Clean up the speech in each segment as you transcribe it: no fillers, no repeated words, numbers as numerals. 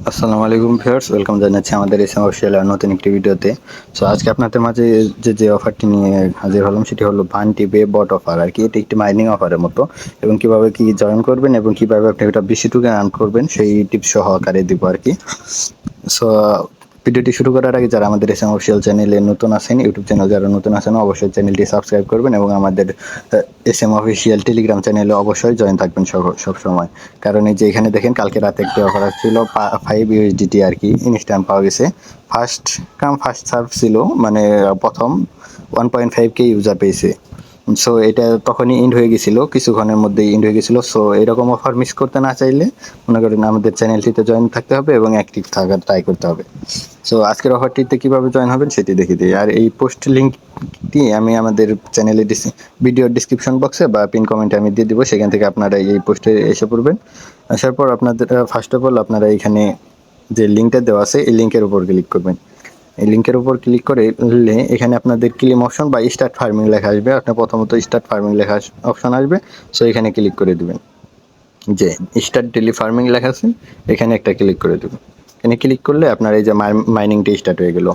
আসসালামু আলাইকুম viewers, welcome জানাচ্ছি আমাদের এস এম অফিসিয়াল নতুন একটি ভিডিওতে। সো আজকে আপনাদের মাঝে যে অফারটি নিয়ে হাজির হলাম সেটি হলো ভান্টি বে বট অফার আর কি। এটি একটি মাইনিং অফারের মতো, এবং কিভাবে কি জয়েন করবেন এবং কিভাবে আপনি এটা বেশি টোকেন আর্ন করবেন সেই টিপস সহকারে দিব আর কি। সো ভিডিওটি শুরু করার আগে যারা আমাদের এস এম অফিসিয়াল চ্যানেলে নতুন আছেন, ইউটিউব চ্যানেল যারা নতুন আছেন অবশ্যই চ্যানেলটি সাবস্ক্রাইব করবেন এবং আমাদের এস এম অফিসিয়াল টেলিগ্রাম চ্যানেলে অবশ্যই জয়েন থাকবেন সব সময়। কারণ এই যে এখানে দেখেন কালকে রাতে একটি অফার ছিল 5 USDT আর কি, ইনস্ট্যান্ট পাওয়া গেছে। ফার্স্ট কাম ফার্স্ট সার্ভ ছিল, মানে প্রথম 1.5K ইউজার পেয়েছে। সো এটা তখনই ইন্ড হয়ে গেছিল, কিছুক্ষণের মধ্যেই ইন্ড হয়ে গেছিল। সো এরকম অফার মিস করতে না চাইলে মনে করেন আমাদের চ্যানেলটিতে জয়েন থাকতে হবে এবং অ্যাক্টিভ থাকার ট্রাই করতে হবে। সো আজকের অফারটিতে কিভাবে জয়েন হবেন সেটি দেখিয়ে দিই। আর এই পোস্ট লিঙ্কটি আমি আমাদের চ্যানেলে ভিডিওর ডিসক্রিপশন বক্সে বা পিন কমেন্টে আমি দিয়ে দিব, সেখান থেকে আপনারা এই পোস্টে এসে পড়বেন। আসার পর আপনাদের ফার্স্ট অফ অল আপনারা এখানে যে লিঙ্কটা দেওয়া আছে এই লিঙ্কের উপর ক্লিক করবেন। এই লিঙ্কের উপর ক্লিক করলে এখানে আপনাদের ক্লেম অপশন বা স্টার্ট ফার্মিং লেখা আসবে। আপনার প্রথমত স্টার্ট ফার্মিং লেখা অপশন আসবে, সো এখানে ক্লিক করে দিবেন। যে স্টার্ট ডেইলি ফার্মিং লেখা আছে এখানে একটা ক্লিক করে দেবেন। এখানে ক্লিক করলে আপনার এই যে মাইনিংটা স্টার্ট হয়ে গেল।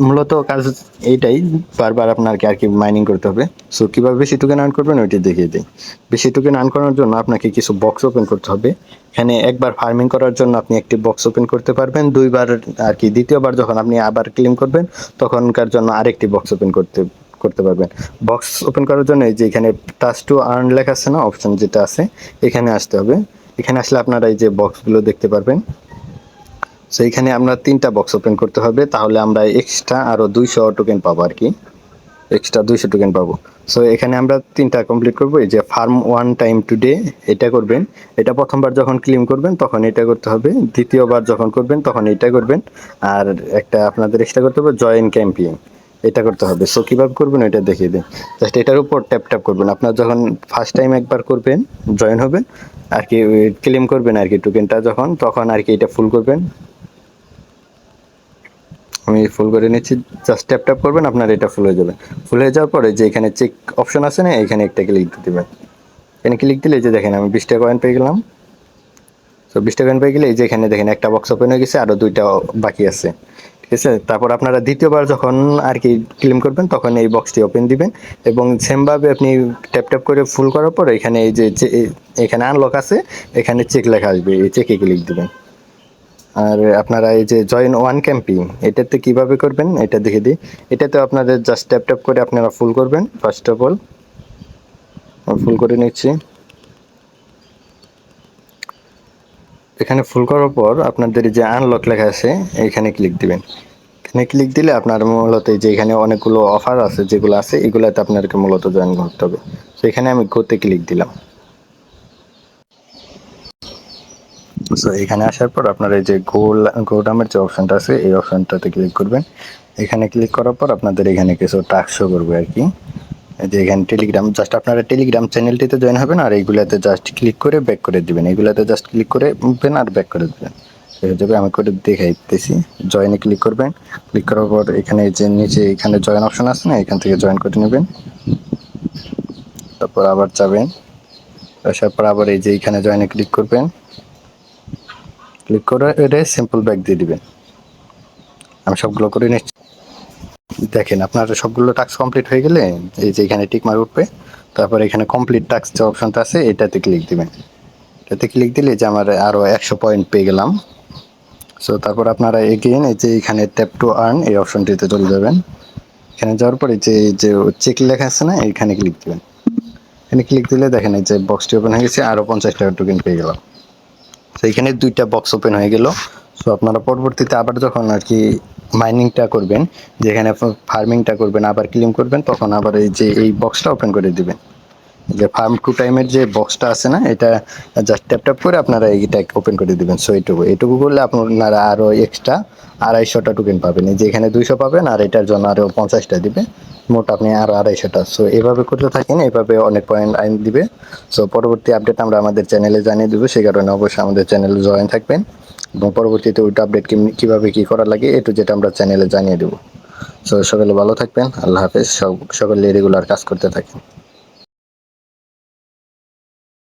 মূলত কাজ এইটাই, বারবার আপনাকে আর কি মাইনিং করতে হবে। সো কীভাবে বেশি টোকেন আর্ন করবেন ওইটি দেখিয়ে দিই। বেশি টোকেন আর্ন করার জন্য আপনাকে কিছু বক্স ওপেন করতে হবে। এখানে একবার ফার্মিং করার জন্য আপনি একটি বক্স ওপেন করতে পারবেন, দুইবার আর কি দ্বিতীয়বার যখন আপনি আবার ক্লেম করবেন তখনকার জন্য আরেকটি বক্স ওপেন করতে পারবেন। বক্স ওপেন করার জন্য এই যে এখানে টাচ টু আর্ন লেখা আছে না, অপশন যেটা আছে এখানে আসতে হবে। এখানে আসলে আপনারা এই যে বক্সগুলো দেখতে পারবেন। সো এখানে আমরা 3টা বক্স ওপেন করতে হবে, তাহলে আমরা এক্সট্রা আরও 200 টোকেন পাবো আর কি, এক্সট্রা 200 টোকেন পাবো। সো এখানে আমরা 3টা কমপ্লিট করবো। এই যে ফার্ম ওয়ান টাইম টুডে এটা করবেন, এটা প্রথমবার যখন ক্লেম করবেন তখন এটা করতে হবে, দ্বিতীয়বার যখন করবেন তখন এটা করবেন, আর একটা আপনাদের এক্সট্রা করতে হবে জয়েন ক্যাম্পেইন, এটা করতে হবে। সো কীভাবে করবেন এটা দেখিয়ে দিন। জাস্ট এটার উপর ট্যাপ করবেন। আপনার যখন ফার্স্ট টাইম একবার করবেন জয়েন হবেন আর কি, ক্লেম করবেন আর কি টোকেনটা যখন, তখন আর কি এটা ফুল করবেন। আমি ফুল করে নিচ্ছি, জাস্ট ট্যাপ করবেন, আপনার এটা ফুল হয়ে যাবে। ফুল হয়ে যাওয়ার পরে যে এখানে চেক অপশন আছে না, এখানে একটা ক্লিক দিয়ে দেবেন। এখানে ক্লিক দিলে যে দেখেন আমি 20টা কয়েন পেয়ে গেলাম। তো 20টা কয়েন পেয়ে গেলে এই যে এখানে দেখেন একটা বক্স ওপেন হয়ে গেছে, আরও 2টা বাকি আছে। ঠিক আছে, তারপর আপনারা দ্বিতীয়বার যখন আর কি ক্লেম করবেন তখন এই বক্সটি ওপেন দিবেন এবং সেমভাবে আপনি ট্যাপ করে ফুল করার পর এখানে এই যে এখানে আনলক আছে, এখানে চেক লেখা আসবে, এই চেকে ক্লিক দিবেন। আর আপনারা এই যে জয়েন ওয়ান ক্যাম্পিং এটাতে কিভাবে করবেন এটা দেখে দিই। এটাতে আপনাদের জাস্ট ট্যাপ করে আপনারা ফুল করবেন। ফার্স্ট অফ অল ফুল করে নিচ্ছি। এখানে ফুল করার পর আপনাদের যে আনলক লেখা আছে এখানে ক্লিক দিবেন। এখানে ক্লিক দিলে আপনার মূলত যে এখানে অনেকগুলো অফার আছে যেগুলো আছে এগুলাতে আপনাদেরকে মূলত জয়েন করতে হবে। তো এখানে আমি গোতে ক্লিক দিলাম। সো এখানে আসার পর আপনার এই যে গো নামের যে অপশনটা আছে এই অপশনটাতে ক্লিক করবেন। এখানে ক্লিক করার পর আপনাদের এখানে কিছু টাস্ক শো করবে আর কি। এই যে এখানে টেলিগ্রাম, জাস্ট আপনারা টেলিগ্রাম চ্যানেলটিতে জয়েন হবেন আর এইগুলাতে জাস্ট ক্লিক করে ব্যাক করে দিবেন। এইগুলাতে জাস্ট ক্লিক করে উঠবেন আর ব্যাক করে দিবেন, হয়ে যাবে। আমি করে দেখাইতেছি। জয়েনে ক্লিক করবেন। ক্লিক করার পর এখানে যে নিচে এখানে জয়েন অপশন আছে না, এখান থেকে জয়েন করে নেবেন। তারপর আবার যাবেন, আসার পর আবার এই যে এখানে জয়েনে ক্লিক করবেন। ক্লিক করে এটা সিম্পল ব্যাক দিয়ে দিবেন। আমি সবগুলো করে নিচ্ছি। দেখেন আপনার সবগুলো টাস্ক কমপ্লিট হয়ে গেলে এই যে এখানে টিক মার্ক উঠবে, তারপর এখানে কমপ্লিট টাস্ক যে অপশনটা আছে এটাতে ক্লিক দিবেন। এটাতে ক্লিক দিলে যে আমার আরও 100 পয়েন্ট পেয়ে গেলাম। সো তারপর আপনারা এগেইন এই যে এখানে ট্যাপ টু আর্ন এই অপশনটিতে চলে যাবেন। এখানে যাওয়ার পরে যে চেক লেখা আছে না এখানে ক্লিক দিবেন। এখানে ক্লিক দিলে দেখেন এই যে বক্সটি ওপেন হয়ে গেছে, আরও 50 টাকা টোকেন পেয়ে গেলাম। তো এখানে 2টা বক্স ওপেন হয়ে গেল। সো আপনারা পরবর্তীতে আবার যখন আর কি মাইনিংটা করবেন, যেখানে ফার্মিংটা করবেন আবার ক্লেম করবেন, তখন আবার এই যে এই বক্সটা ওপেন করে দিবেন। যে ফার্ম টু টাইমের যে বক্সটা আছে না এটা জাস্ট ট্যাপ করে আপনারা এইটা ওপেন করে দিবেন। সো এইটুকু করলে আপনারা আরও এক্সট্রা 250টা টোকেন পাবেন। এই যে এখানে 200 পাবেন আর এটার জন্য আরও 50টা দিবে, মোট আপনি আরও 250টা। সো এভাবে করতে থাকেন, এভাবে অনেক পয়েন্ট আইন দিবে। সো পরবর্তী আপডেট আমরা আমাদের চ্যানেলে জানিয়ে দেবো, সেই কারণে অবশ্যই আমাদের চ্যানেলে জয়েন থাকবেন এবং পরবর্তীতে ওইটা আপডেট কীভাবে কী করা লাগে যেটা আমরা চ্যানেলে জানিয়ে দেবো। সো সকলে ভালো থাকবেন, আল্লাহ হাফেজ। সকলে রেগুলার কাজ করতে থাকেন।